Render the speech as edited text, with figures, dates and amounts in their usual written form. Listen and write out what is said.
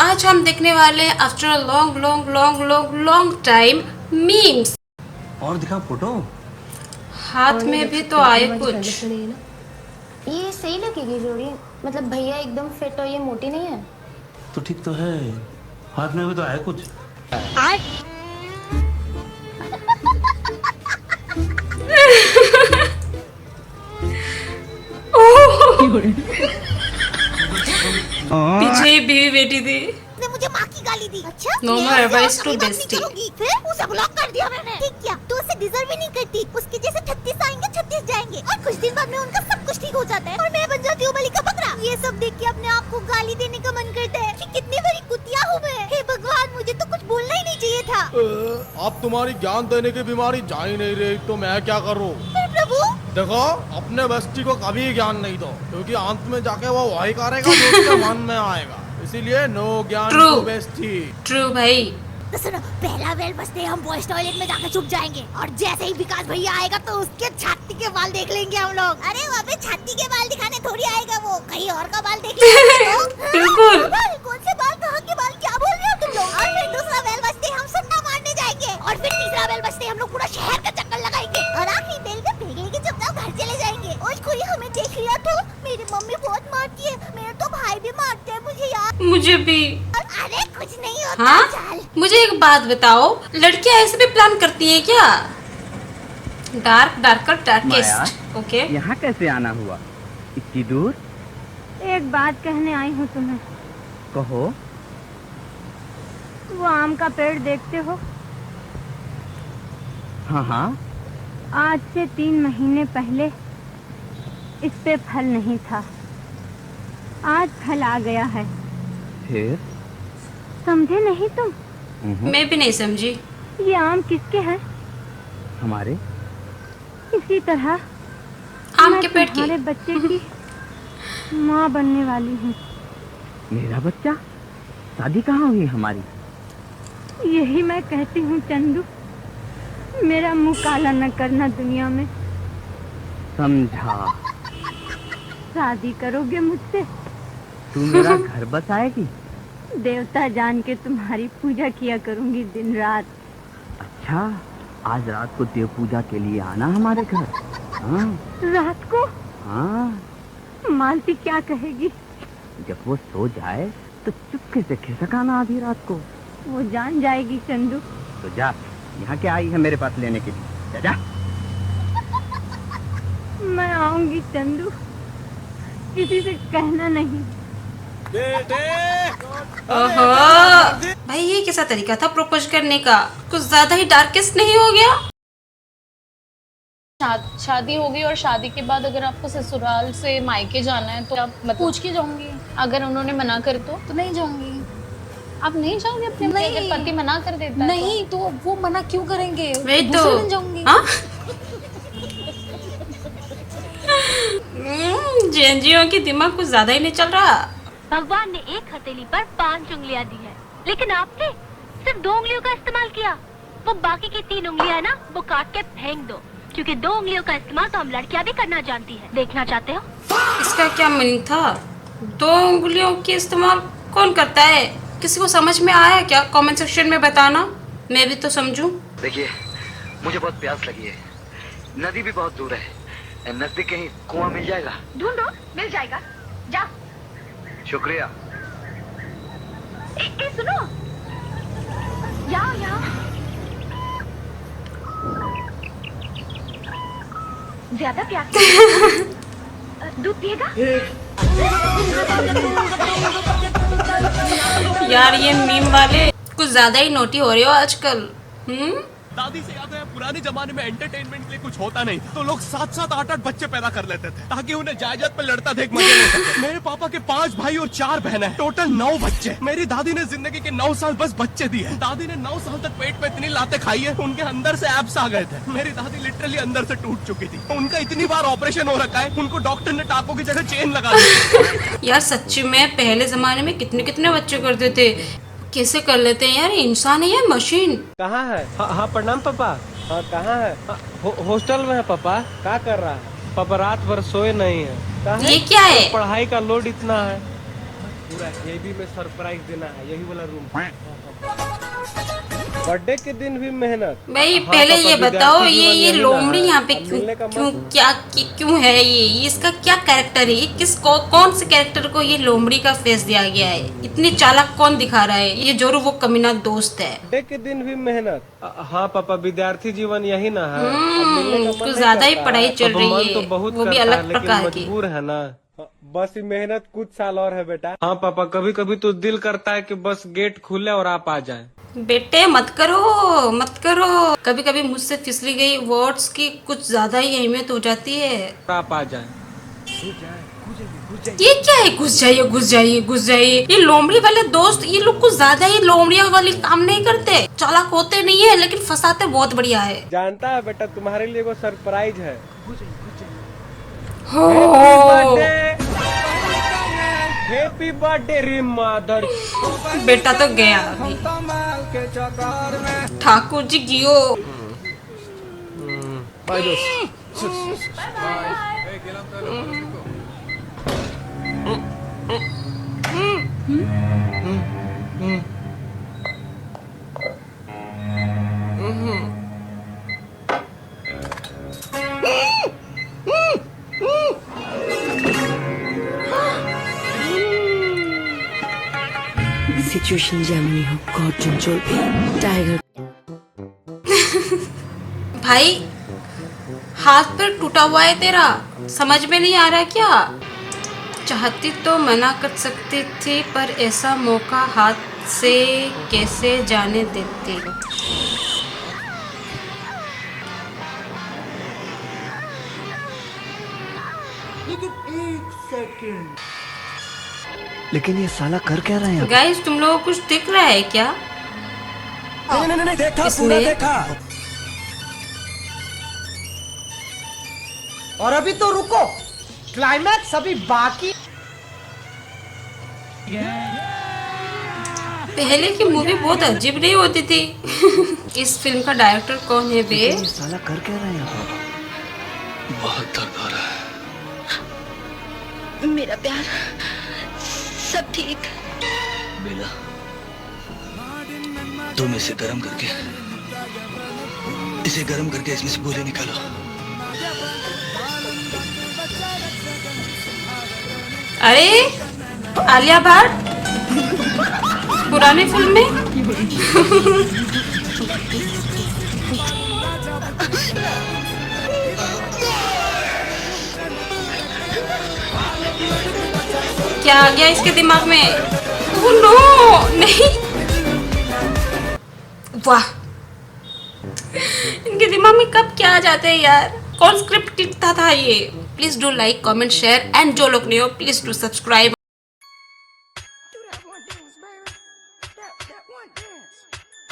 आज हम देखने वाले हैं after a long long long long long time memes. और दिखा फोटो। हाथ में भी तो आए कुछ। ये सही लगेगी जोड़ी, मतलब भैया एकदम फिट और ये मोटी नहीं है। तो ठीक तो है, हाथ में भी तो आया कुछ। पीछे बीवी बेटी थी। ने मुझे माँ की गाली दी। अच्छा? No more advice to bestie। फिर उसे ब्लॉक कर दिया मैंने। ठीक किया, तो उसे डिजर्व ही नहीं करती। उसके जैसे 36 आएंगे 36 जाएंगे और कुछ दिन बाद में उनका सब कुछ ठीक हो जाता है और मैं बन जाती हूँ बलि का बकरा। ये सब देख के अपने आप को गाली देने का मन करता है कि कितनी बड़ी कुतिया हूँ मैं। हे भगवान, मुझे तो कुछ बोलना ही नहीं चाहिए था। अब तुम्हारी ज्ञान देने की बीमारी जा ही नहीं रही तो मैं क्या करूँ? प्रभु देखो, अपने बेस्टी को कभी ज्ञान नहीं दो, क्योंकि अंत में जाके वो वही करेगा जो उसके मन में आएगा। इसीलिए नो ज्ञान टू बेस्टी। ट्रू भाई। तो सुनो, पहला बेल बजते हम बॉयज टॉयलेट में जाकर छुप जाएंगे और जैसे ही विकास भैया आएगा तो उसके छाती के बाल देख लेंगे हम लोग। अरे वहाँ पे छाती के बाल दिखाने थोड़ी आएगा वो, कहीं और का बाल देख लेंगे तो। बिल्कुल। कौन से बाल, कहाँ के बाल, क्या बोल रहे हो तुम लोग? और फिर दूसरा बेल बजते हम सट्टा मारने जाएंगे और फिर तीसरा बेल बजते हम लोग पूरा शहर का चक्कर लगाएंगे और आखिरी बेल पे फेंक लेके चुपचाप घर चले जाएंगे। और कोई हमें देख लिया तो मेरी मम्मी बहुत मारती है, मेरे तो भाई भी मारते हैं मुझे यार। मुझे भी। अरे कुछ नहीं होता। हाँ? चल। मुझे एक बात बताओ, लड़कियां ऐसे भी प्लान करती हैं क्या? Darker darkest. ओके। यहाँ कैसे आना हुआ इतनी दूर? एक बात कहने आई हूँ तुम्हें। कहो। वो आम का पेड़ देखते हो? हाँ हाँ। आज से 3 महीने पहले इस पे फल नहीं था, आज फल आ गया है। फिर? समझे नहीं तुम? मैं भी नहीं समझी। ये आम किसके हैं? हमारे। इसी तरह आम मैं के पेड़ की। तुम्हारे बच्चे की माँ बनने वाली हूँ। मेरा बच्चा? शादी कहाँ हुई हमारी? यही मैं कहती हूँ चंदू, मेरा मुंह काला न करना दुनिया में। समझा। शादी करोगे मुझसे? तू मेरा घर बसाएगी? देवता जान के तुम्हारी पूजा किया करूंगी दिन रात। अच्छा, आज रात को देव पूजा के लिए आना हमारे घर। हाँ। रात को? हाँ। मालती क्या कहेगी? जब वो सो जाए तो चुपके से खिसकाना आधी रात को। वो जान जाएगी चंदू। तो जा, यहाँ क्या आई है मेरे पास लेने के लिए? जा जा। मैं आऊंगी चंदू, किसी से कहना नहीं। ओहो भाई, ये कैसा तरीका था प्रपोज करने का? कुछ ज्यादा ही डार्केस्ट नहीं हो गया? शादी होगी और शादी के बाद अगर आपको ससुराल से मायके जाना है तो आप पूछ के जाऊंगी। अगर उन्होंने मना कर तो नहीं जाऊंगी। आप नहीं जाओगे अपने अगर पति मना कर देता है? नहीं तो वो मना क्यों करेंगे? वही तो। दूसरे दिन जाऊंगी। जेएनजीओ की दिमाग कुछ ज्यादा ही नहीं चल रहा। भगवान ने एक हथेली पर 5 उंगलियां दी है, लेकिन आपने सिर्फ 2 उंगलियों का इस्तेमाल किया। वो बाकी की 3 उंगलियां है ना, वो काट के फेंक दो, क्योंकि 2 उंगलियों का इस्तेमाल तो हम लड़कियां भी करना जानती है। देखना चाहते हो? इसका क्या मीनिंग था? 2 उंगलियों के इस्तेमाल कौन करता है? किसी को समझ में आया क्या? कमेंट सेक्शन में बताना, मैं भी तो समझूं। देखिए, मुझे बहुत प्यास लगी है, नदी भी बहुत दूर है, नजदीक कहीं कुआं मिल जाएगा? ढूंढो, मिल जाएगा। जा। शुक्रिया। ए सुनो, यहाँ ज्यादा प्यास दूध पिएगा? यार ये मीम वाले कुछ ज्यादा ही नोटी हो रहे हो आजकल। दादी से याद है, पुराने जमाने में एंटरटेनमेंट के लिए कुछ होता नहीं था तो लोग 7-7, 8-8 बच्चे पैदा कर लेते थे ताकि उन्हें जायदाद पे लड़ता देख मजे ले सके। मेरे पापा के 5 भाई और 4 बहनें हैं, टोटल 9 बच्चे। मेरी दादी ने जिंदगी के 9 साल बस बच्चे दिए। दादी ने 9 साल तक पेट पे इतनी लाते खाई है, उनके अंदर से एब्स आ गए थे। मेरी दादी लिटरली अंदर से टूट चुकी थी। उनका इतनी बार ऑपरेशन हो रखा है, उनको डॉक्टर ने टाकों की जगह चेन लगा दी। यार सच्ची में पहले जमाने में कितने कितने बच्चे करते थे, कैसे कर लेते हैं यार? इंसान है या मशीन? कहाँ है? हाँ प्रणाम पापा। हाँ कहाँ है? हॉस्टल में है पापा। क्या कर रहा है पापा? रात भर सोए नहीं है। ये क्या है? पढ़ाई का लोड इतना है। पूरा हेवी में सरप्राइज देना है, यही वाला रूम। बर्थडे के दिन भी मेहनत। भाई पहले ये बताओ, ये लोमड़ी यहाँ पे क्यों है? ये इसका क्या कैरेक्टर है? ये कौन से कैरेक्टर को ये लोमड़ी का फेस दिया गया है? इतनी चालाक कौन दिखा रहा है? ये जोरू वो कमीना दोस्त है। बर्थडे के दिन भी मेहनत। हाँ पापा, विद्यार्थी जीवन यही ना है। कुछ ज्यादा ही पढ़ाई चल रही है, तो बहुत वो भी अलग प्रकार की। मजबूर है ना, बस ये मेहनत कुछ साल और है बेटा। हाँ पापा, कभी कभी तो दिल करता है कि बस गेट खुले और आप आ जाएं। बेटे मत करो। कभी कभी मुझसे फिसली गई वर्ड्स की कुछ ज्यादा ही अहमियत हो जाती है। आप आ जाएं। ये क्या है? घुस जाइए। ये लोमड़ी वाले दोस्त, ये लोग कुछ ज्यादा ही लोमड़ियों वाली काम नहीं करते। चालाक होते नहीं है, लेकिन फंसाते बहुत बढ़िया है। जानता है बेटा, तुम्हारे लिए वो सरप्राइज है। हैप्पी बर्थडे रे मदर। बेटा तो गया अभी। ठाकुर जी जियो। सिचुएशन जेमिनी हो, गॉड कंट्रोल टाइगर। भाई हाथ पर टूटा हुआ है तेरा, समझ में नहीं आ रहा क्या? चाहती तो मना कर सकती थी, पर ऐसा मौका हाथ से कैसे जाने देती। लेकिन ये साला कर क्या रहे हैं? गाइस तुम लोगों को कुछ दिख रहा है क्या? नहीं देखा, पूरा देखा। और अभी तो रुको, क्लाइमैक्स अभी बाकी। पहले की मूवी बहुत अजीब नहीं होती थी। इस फिल्म का डायरेक्टर कौन है बे? ये साला कर क्या रहे हैं? बहुत दर्द हो रहा है। मेरा प्यार, सब ठीक। बेला, तुम इसे गर्म करके इसमें से गोले निकालो। अरे आलिया भट्ट पुरानी फिल्म में। क्या आ गया इसके दिमाग में? ओह नो, नहीं। वाह, इनके दिमाग में कब क्या आ जाते हैं यार? कौन स्क्रिप्ट लिखता था ये? Please do like, comment, share and जो लोग नहीं हो प्लीज डू सब्सक्राइब।